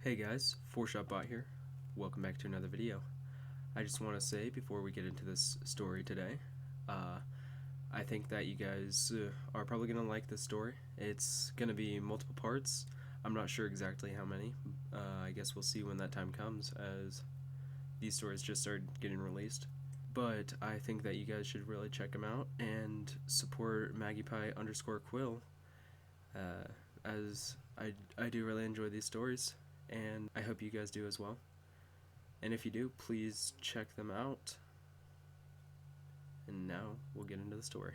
Hey guys, 4ShotBot here. Welcome back to another video. I just want to say before we get into this story today, I think that you guys are probably going to like this story. It's going to be multiple parts. I'm not sure exactly how many. I guess we'll see when that time comes, as these stories just started getting released. But I think that you guys should really check them out and support MaggiePie_Quill, as I do really enjoy these stories, and I hope you guys do as well. And if you do, please check them out. And now we'll get into the story.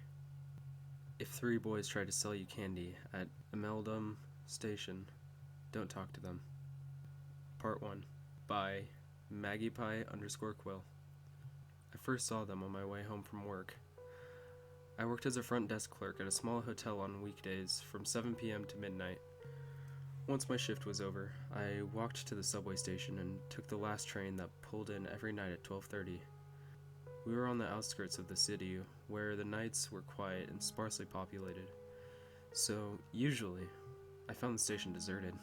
If three boys try to sell you candy at Emeldahm Station, don't talk to them. Part 1 by MaggiePie_Quill. I first saw them on my way home from work. I worked as a front desk clerk at a small hotel on weekdays from 7 p.m. to midnight. Once my shift was over, I walked to the subway station and took the last train that pulled in every night at 12:30. We were on the outskirts of the city, where the nights were quiet and sparsely populated, so usually I found the station deserted.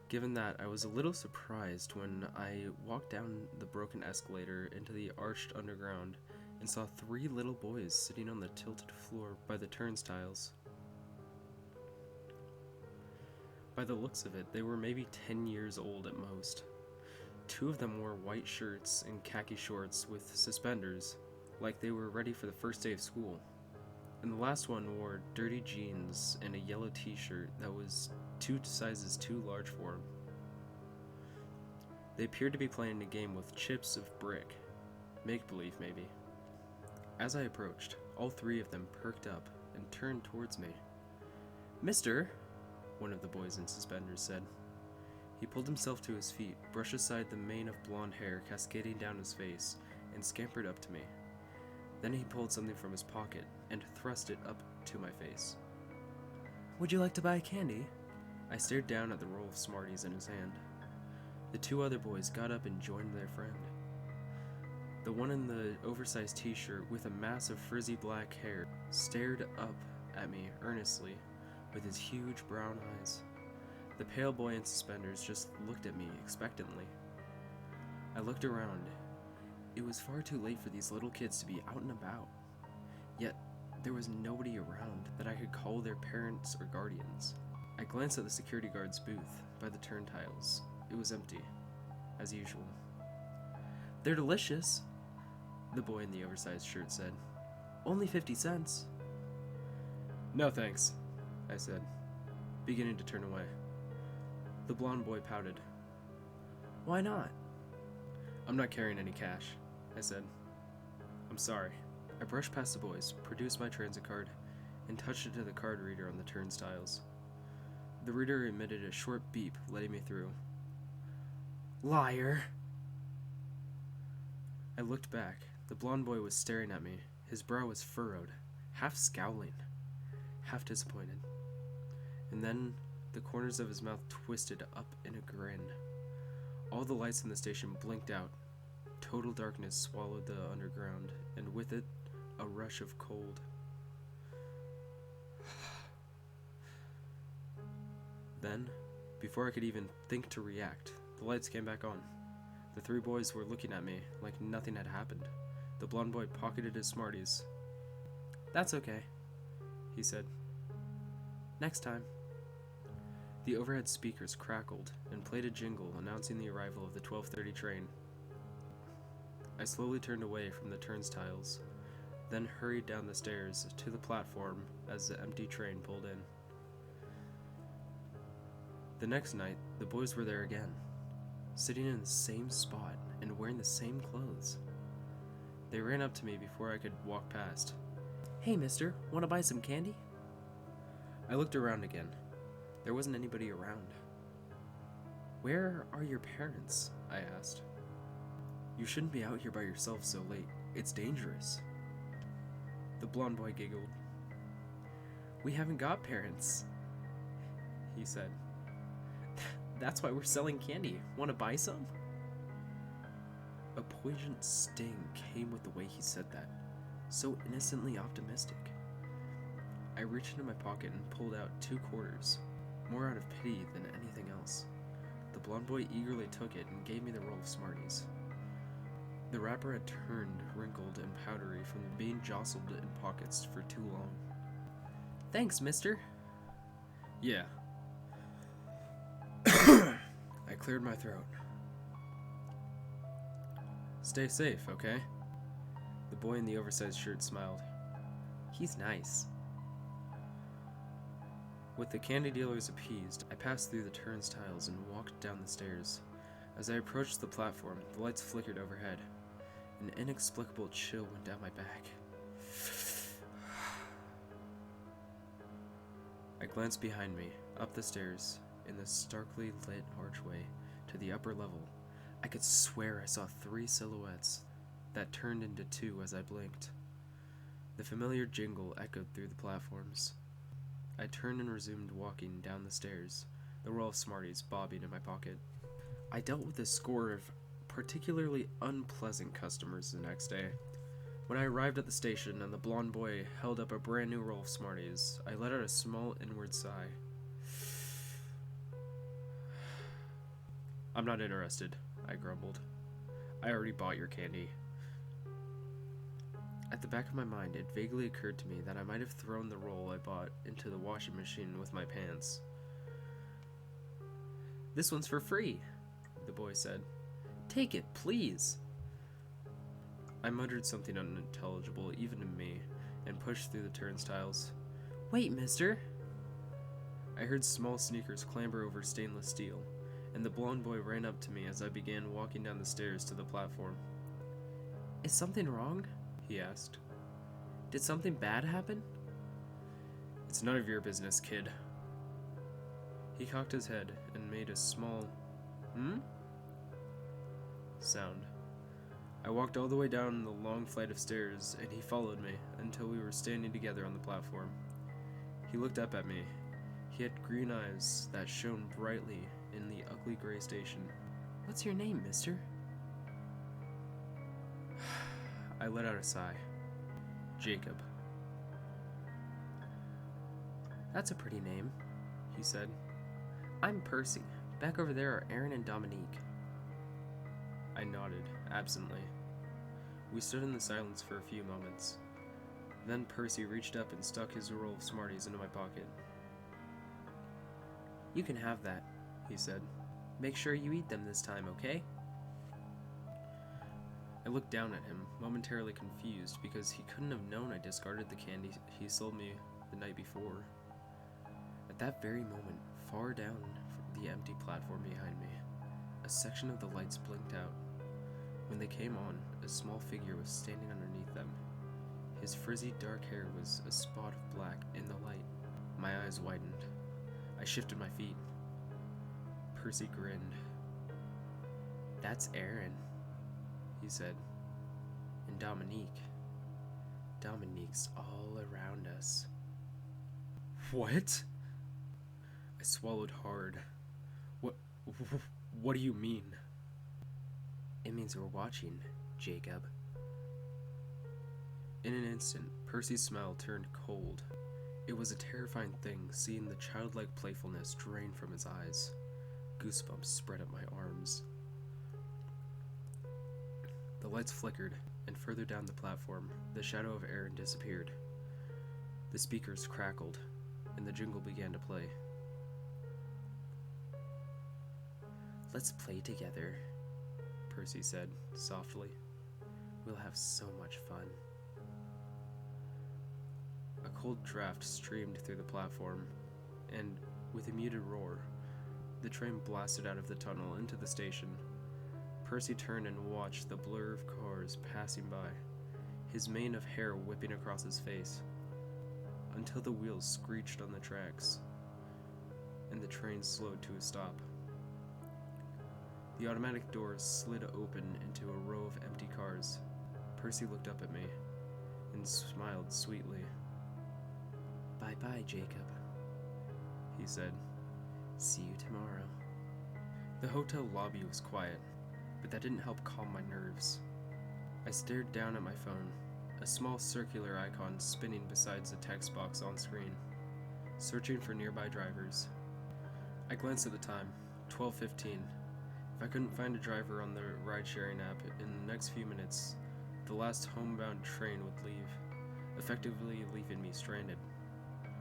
Given that, I was a little surprised when I walked down the broken escalator into the arched underground and saw three little boys sitting on the tilted floor by the turnstiles. By the looks of it, they were maybe 10 years old at most. Two of them wore white shirts and khaki shorts with suspenders, like they were ready for the first day of school. And the last one wore dirty jeans and a yellow t-shirt that was 2 sizes too large for him. They appeared to be playing a game with chips of brick. Make-believe, maybe. As I approached, all three of them perked up and turned towards me. "Mister," one of the boys in suspenders said. He pulled himself to his feet, brushed aside the mane of blonde hair cascading down his face, and scampered up to me. Then he pulled something from his pocket and thrust it up to my face. "Would you like to buy candy?" I stared down at the roll of Smarties in his hand. The two other boys got up and joined their friend. The one in the oversized t-shirt with a mass of frizzy black hair stared up at me earnestly with his huge brown eyes. The pale boy in suspenders just looked at me expectantly. I looked around. It was far too late for these little kids to be out and about. Yet, there was nobody around that I could call their parents or guardians. I glanced at the security guard's booth by the turnstiles. It was empty, as usual. "They're delicious," the boy in the oversized shirt said. "Only 50 cents. "No thanks," I said, beginning to turn away. The blonde boy pouted. "Why not?" "I'm not carrying any cash," I said. "I'm sorry." I brushed past the boys, produced my transit card, and touched it to the card reader on the turnstiles. The reader emitted a short beep, letting me through. "Liar!" I looked back. The blonde boy was staring at me. His brow was furrowed, half scowling, half disappointed. And then the corners of his mouth twisted up in a grin. All the lights in the station blinked out. Total darkness swallowed the underground, and with it, a rush of cold. Then, before I could even think to react, the lights came back on. The three boys were looking at me like nothing had happened. The blonde boy pocketed his Smarties. "That's okay," he said. "Next time." The overhead speakers crackled and played a jingle announcing the arrival of the 12:30 train. I slowly turned away from the turnstiles, then hurried down the stairs to the platform as the empty train pulled in. The next night, the boys were there again, sitting in the same spot and wearing the same clothes. They ran up to me before I could walk past. "Hey, mister, want to buy some candy?" I looked around again. There wasn't anybody around. "Where are your parents?" I asked. "You shouldn't be out here by yourself so late. It's dangerous." The blonde boy giggled. "We haven't got parents," he said. "That's why we're selling candy. Want to buy some?" A poignant sting came with the way he said that, so innocently optimistic. I reached into my pocket and pulled out 2 quarters, more out of pity than anything else. blonde boy eagerly took it and gave me the roll of Smarties. The wrapper had turned wrinkled and powdery from being jostled in pockets for too long. Thanks, mister. Yeah. I cleared my throat. Stay safe, okay? The boy in the oversized shirt smiled. He's nice. With the candy dealers appeased, I passed through the turnstiles and walked down the stairs. As I approached the platform, the lights flickered overhead. An inexplicable chill went down my back. I glanced behind me, up the stairs, in the starkly lit archway, to the upper level. I could swear I saw 3 silhouettes that turned into 2 as I blinked. The familiar jingle echoed through the platforms. I turned and resumed walking down the stairs, the roll of Smarties bobbing in my pocket. I dealt with a score of particularly unpleasant customers the next day. When I arrived at the station and the blonde boy held up a brand new roll of Smarties, I let out a small inward sigh. I'm not interested, I grumbled. I already bought your candy. At the back of my mind, it vaguely occurred to me that I might have thrown the roll I bought into the washing machine with my pants. This one's for free, the boy said. Take it, please. I muttered something unintelligible even to me and pushed through the turnstiles. Wait, mister. I heard small sneakers clamber over stainless steel, and the blonde boy ran up to me as I began walking down the stairs to the platform. Is something wrong? He asked. Did something bad happen? It's none of your business, kid. He cocked his head and made a small, sound. I walked all the way down the long flight of stairs, and he followed me until we were standing together on the platform. He looked up at me. He had green eyes that shone brightly in the ugly gray station. What's your name, mister? I let out a sigh. Jacob. That's a pretty name, he said. I'm Percy. Back over there are Aaron and Dominique. I nodded, absently. We stood in the silence for a few moments. Then Percy reached up and stuck his roll of Smarties into my pocket. You can have that, he said. Make sure you eat them this time, okay? I looked down at him, momentarily confused, because he couldn't have known I discarded the candy he sold me the night before. At that very moment, far down the empty platform behind me, a section of the lights blinked out. When they came on, a small figure was standing underneath them. His frizzy dark hair was a spot of black in the light. My eyes widened. I shifted my feet. Percy grinned. That's Aaron, he said. And Dominique. Dominique's all around us. What? I swallowed hard. What do you mean? It means we're watching, Jacob. In an instant, Percy's smile turned cold. It was a terrifying thing seeing the childlike playfulness drain from his eyes. Goosebumps spread up my arms. The lights flickered, and further down the platform, the shadow of Aaron disappeared. The speakers crackled, and the jingle began to play. Let's play together, Percy said, softly. We'll have so much fun. A cold draft streamed through the platform, and, with a muted roar, the train blasted out of the tunnel into the station. Percy turned and watched the blur of cars passing by, his mane of hair whipping across his face, until the wheels screeched on the tracks, and the train slowed to a stop. The automatic doors slid open into a row of empty cars. Percy looked up at me and smiled sweetly. Bye-bye, Jacob, he said. See you tomorrow. The hotel lobby was quiet, but that didn't help calm my nerves. I stared down at my phone, a small circular icon spinning beside the text box on screen, searching for nearby drivers. I glanced at the time, 12:15. If I couldn't find a driver on the ride-sharing app in the next few minutes, the last homebound train would leave, effectively leaving me stranded.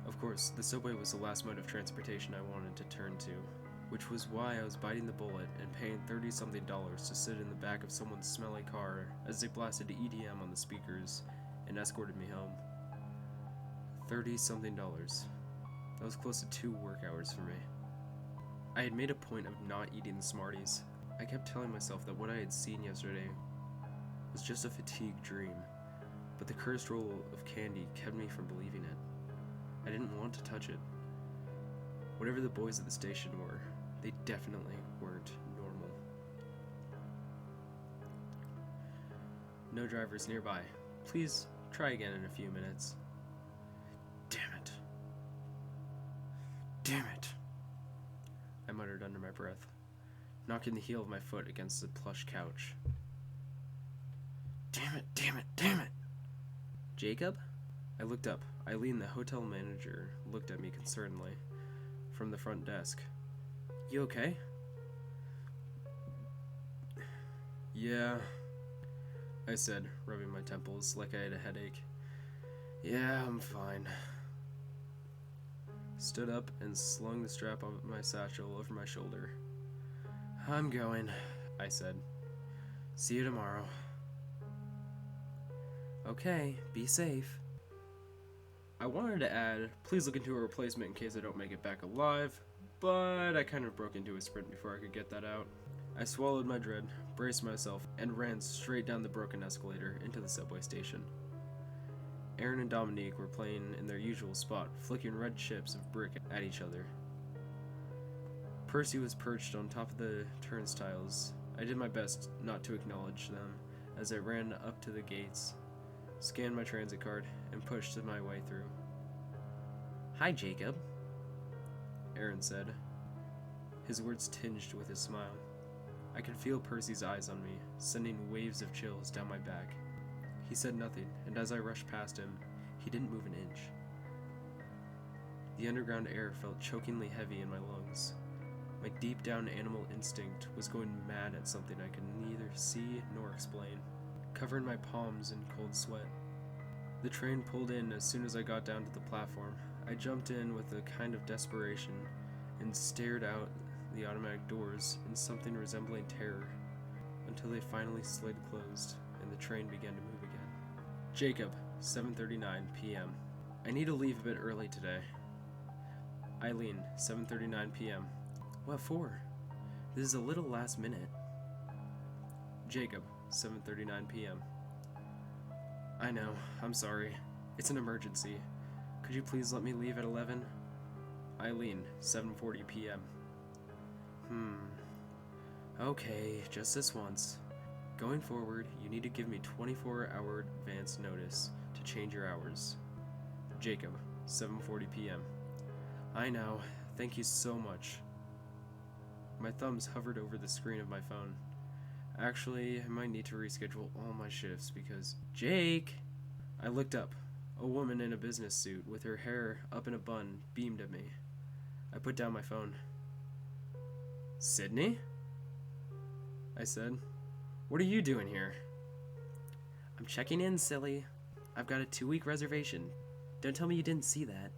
Of course, the subway was the last mode of transportation I wanted to turn to, which was why I was biting the bullet and paying $30-something to sit in the back of someone's smelly car as they blasted EDM on the speakers and escorted me home. $30-something. That was close to 2 work hours for me. I had made a point of not eating the Smarties. I kept telling myself that what I had seen yesterday was just a fatigued dream, but the cursed roll of candy kept me from believing it. I didn't want to touch it. Whatever the boys at the station were, they definitely weren't normal. No drivers nearby. Please try again in a few minutes. Damn it. Damn it. I muttered under my breath, knocking the heel of my foot against the plush couch. Damn it, damn it, damn it! Jacob? I looked up. Eileen, the hotel manager, looked at me concernedly from the front desk. You okay? Yeah, I said, rubbing my temples like I had a headache. Yeah, I'm fine. Stood up and slung the strap of my satchel over my shoulder. I'm going, I said. See you tomorrow. Okay, be safe. I wanted to add, please look into a replacement in case I don't make it back alive, but I kind of broke into a sprint before I could get that out. I swallowed my dread, braced myself, and ran straight down the broken escalator into the subway station. Aaron and Dominique were playing in their usual spot, flicking red chips of brick at each other. Percy was perched on top of the turnstiles. I did my best not to acknowledge them as I ran up to the gates, scanned my transit card, and pushed my way through. Hi, Jacob, Aaron said, his words tinged with a smile. I could feel Percy's eyes on me, sending waves of chills down my back. He said nothing, and as I rushed past him, he didn't move an inch. The underground air felt chokingly heavy in my lungs. My deep-down animal instinct was going mad at something I could neither see nor explain, covering my palms in cold sweat. The train pulled in as soon as I got down to the platform. I jumped in with a kind of desperation and stared out the automatic doors in something resembling terror until they finally slid closed and the train began to move again. Jacob, 7:39 p.m. I need to leave a bit early today. Eileen, 7:39 p.m. What for? This is a little last minute. Jacob, 7:39 p.m. I know, I'm sorry. It's an emergency. Could you please let me leave at 11? Eileen, 7:40 p.m. Okay, just this once. Going forward, you need to give me 24-hour advance notice to change your hours. Jacob, 7:40 p.m. I know, thank you so much. My thumbs hovered over the screen of my phone. Actually, I might need to reschedule all my shifts because... Jake! I looked up. A woman in a business suit with her hair up in a bun beamed at me. I put down my phone. Sydney? I said. What are you doing here? I'm checking in, silly. I've got a 2-week reservation. Don't tell me you didn't see that.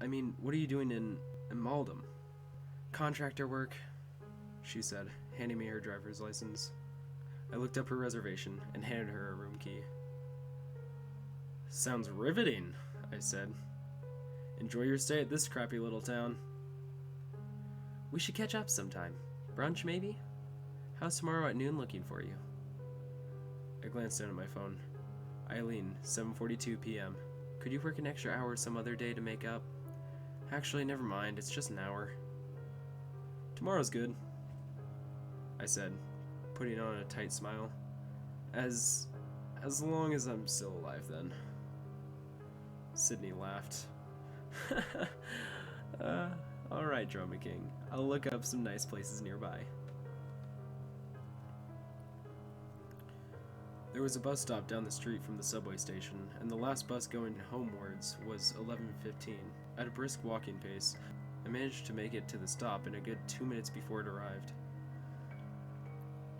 I mean, what are you doing in Emeldahm? Contractor work, she said, handing me her driver's license. I looked up her reservation and handed her a room key. Sounds riveting, I said. Enjoy your stay at this crappy little town. We should catch up sometime. Brunch, maybe? How's tomorrow at noon looking for you? I glanced down at my phone. Eileen, 7:42 p.m. Could you work an extra hour some other day to make up? Actually, never mind. It's just an hour. Tomorrow's good, I said, putting on a tight smile. As long as I'm still alive, then. Sydney laughed. Alright, Drama King. I'll look up some nice places nearby. There was a bus stop down the street from the subway station, and the last bus going homewards was 11:15. At a brisk walking pace, I managed to make it to the stop in a good 2 minutes before it arrived.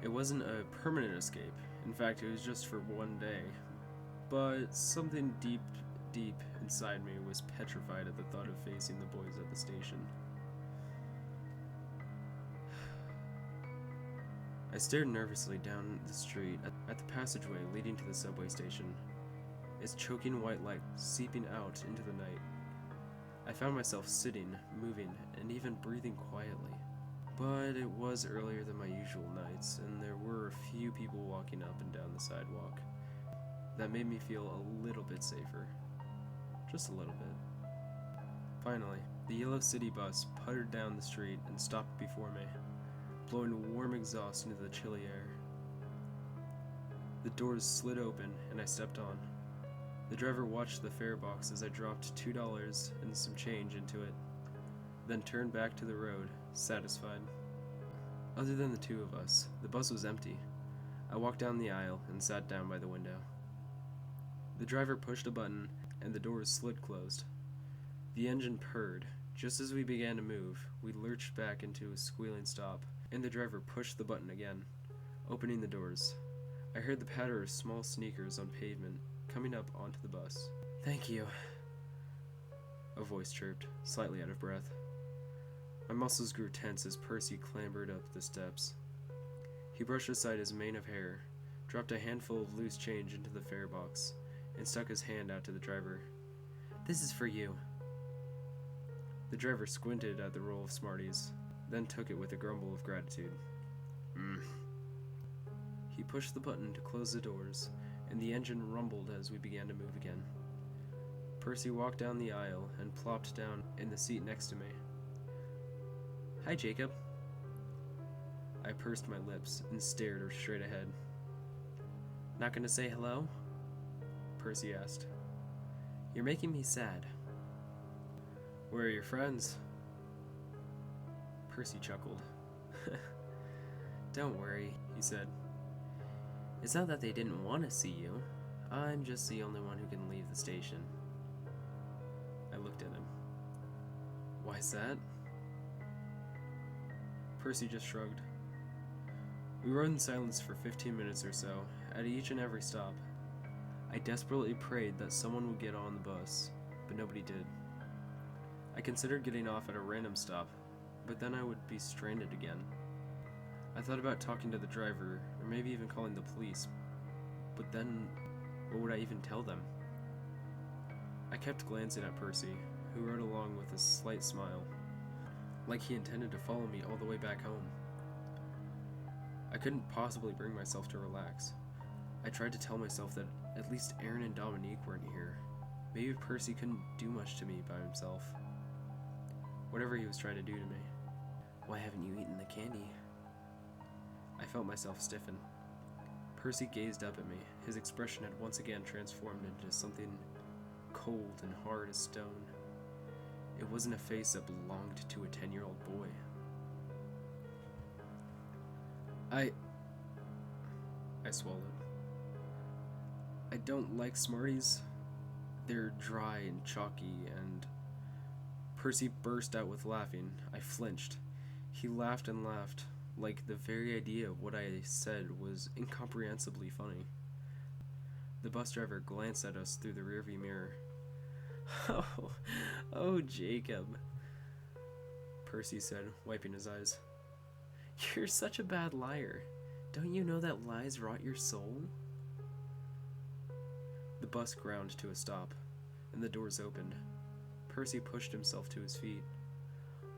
It wasn't a permanent escape. In fact, it was just for one day. But something deep inside me was petrified at the thought of facing the boys at the station. I stared nervously down the street at the passageway leading to the subway station, its choking white light seeping out into the night. I found myself sitting, moving, and even breathing quietly. But it was earlier than my usual nights, and there were a few people walking up and down the sidewalk. That made me feel a little bit safer. Just a little bit. Finally, the yellow city bus puttered down the street and stopped before me, blowing warm exhaust into the chilly air. The doors slid open and I stepped on. The driver watched the fare box as I dropped $2 and some change into it, then turned back to the road, satisfied. Other than the two of us, the bus was empty. I walked down the aisle and sat down by the window. The driver pushed a button and the doors slid closed. The engine purred. Just as we began to move, we lurched back into a squealing stop, and the driver pushed the button again, opening the doors. I heard the patter of small sneakers on pavement coming up onto the bus. "Thank you," a voice chirped, slightly out of breath. My muscles grew tense as Percy clambered up the steps. He brushed aside his mane of hair, dropped a handful of loose change into the fare box, and stuck his hand out to the driver. "This is for you." The driver squinted at the roll of Smarties, then took it with a grumble of gratitude. He pushed the button to close the doors, and the engine rumbled as we began to move again. Percy walked down the aisle and plopped down in the seat next to me. "Hi, Jacob." I pursed my lips and stared straight ahead. "Not gonna say hello?" Percy asked. "You're making me sad." "Where are your friends?" Percy chuckled. "Don't worry," he said. "It's not that they didn't want to see you. I'm just the only one who can leave the station." I looked at him. "Why's that?" Percy just shrugged. We rode in silence for 15 minutes or so, at each and every stop. I desperately prayed that someone would get on the bus, but nobody did. I considered getting off at a random stop, but then I would be stranded again. I thought about talking to the driver, or maybe even calling the police, but then what would I even tell them? I kept glancing at Percy, who rode along with a slight smile, like he intended to follow me all the way back home. I couldn't possibly bring myself to relax. I tried to tell myself that at least Aaron and Dominique weren't here. Maybe Percy couldn't do much to me by himself. Whatever he was trying to do to me. "Why haven't you eaten the candy?" I felt myself stiffen. Percy gazed up at me. His expression had once again transformed into something cold and hard as stone. It wasn't a face that belonged to a 10-year-old boy. I swallowed. "I don't like Smarties. They're dry and chalky and..." Percy burst out with laughing. I flinched. He laughed and laughed, like the very idea of what I said was incomprehensibly funny. The bus driver glanced at us through the rearview mirror. Oh, Jacob," Percy said, wiping his eyes. "You're such a bad liar. Don't you know that lies rot your soul?" The bus ground to a stop, and the doors opened. Percy pushed himself to his feet.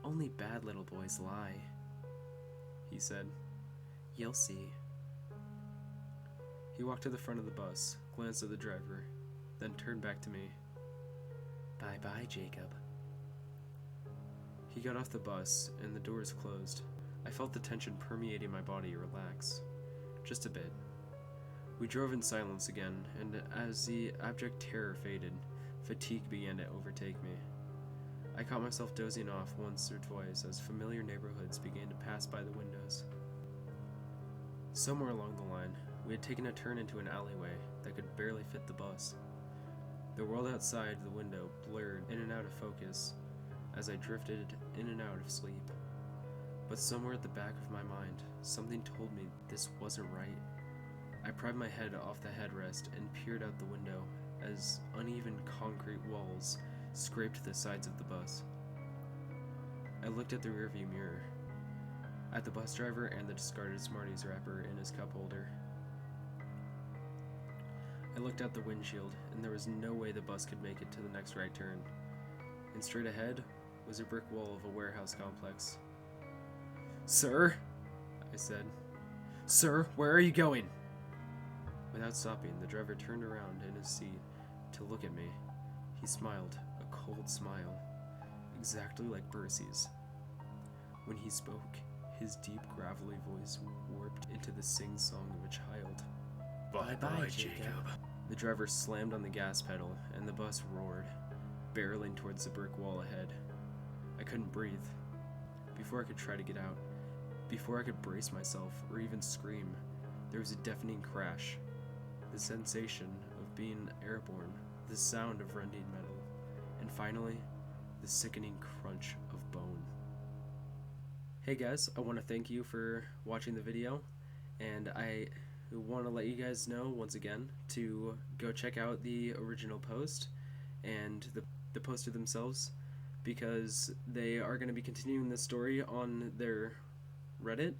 "Only bad little boys lie," he said. "You'll see." He walked to the front of the bus, glanced at the driver, then turned back to me. "Bye-bye, Jacob." He got off the bus, and the doors closed. I felt the tension permeating my body relax. Just a bit. We drove in silence again, and as the abject terror faded, fatigue began to overtake me. I caught myself dozing off once or twice as familiar neighborhoods began to pass by the windows. Somewhere along the line, we had taken a turn into an alleyway that could barely fit the bus. The world outside the window blurred in and out of focus as I drifted in and out of sleep. But somewhere at the back of my mind, something told me this wasn't right. I pried my head off the headrest and peered out the window as uneven concrete walls scraped the sides of the bus. I looked at the rearview mirror, at the bus driver and the discarded Smarties wrapper in his cup holder. I looked out the windshield, and there was no way the bus could make it to the next right turn. And straight ahead was a brick wall of a warehouse complex. "Sir?" I said. "Sir, where are you going?" Without stopping, the driver turned around in his seat to look at me. He smiled, a cold smile, exactly like Percy's. When he spoke, his deep, gravelly voice warped into the sing-song of a child. Bye-bye, Jacob. The driver slammed on the gas pedal, and the bus roared, barreling towards the brick wall ahead. I couldn't breathe. Before I could try to get out, before I could brace myself or even scream, there was a deafening crash. The sensation of being airborne, the sound of rending metal, and finally, the sickening crunch of bone. Hey guys, I want to thank you for watching the video, and I want to let you guys know once again to go check out the original post and the poster themselves, because they are going to be continuing this story on their Reddit,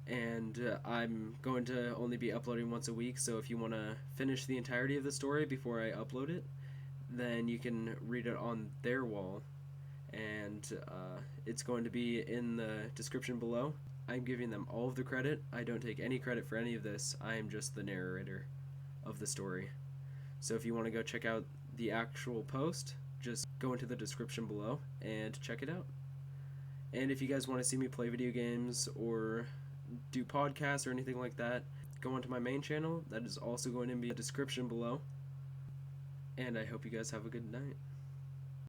and I'm going to only be uploading once a week, so if you want to finish the entirety of the story before I upload it, then you can read it on their wall, and it's going to be in the description below. I'm giving them all of the credit. I don't take any credit for any of this. I am just the narrator of the story. So if you want to go check out the actual post, just go into the description below and check it out. And if you guys want to see me play video games or do podcasts or anything like that, go onto my main channel. That is also going to be in the description below. And I hope you guys have a good night.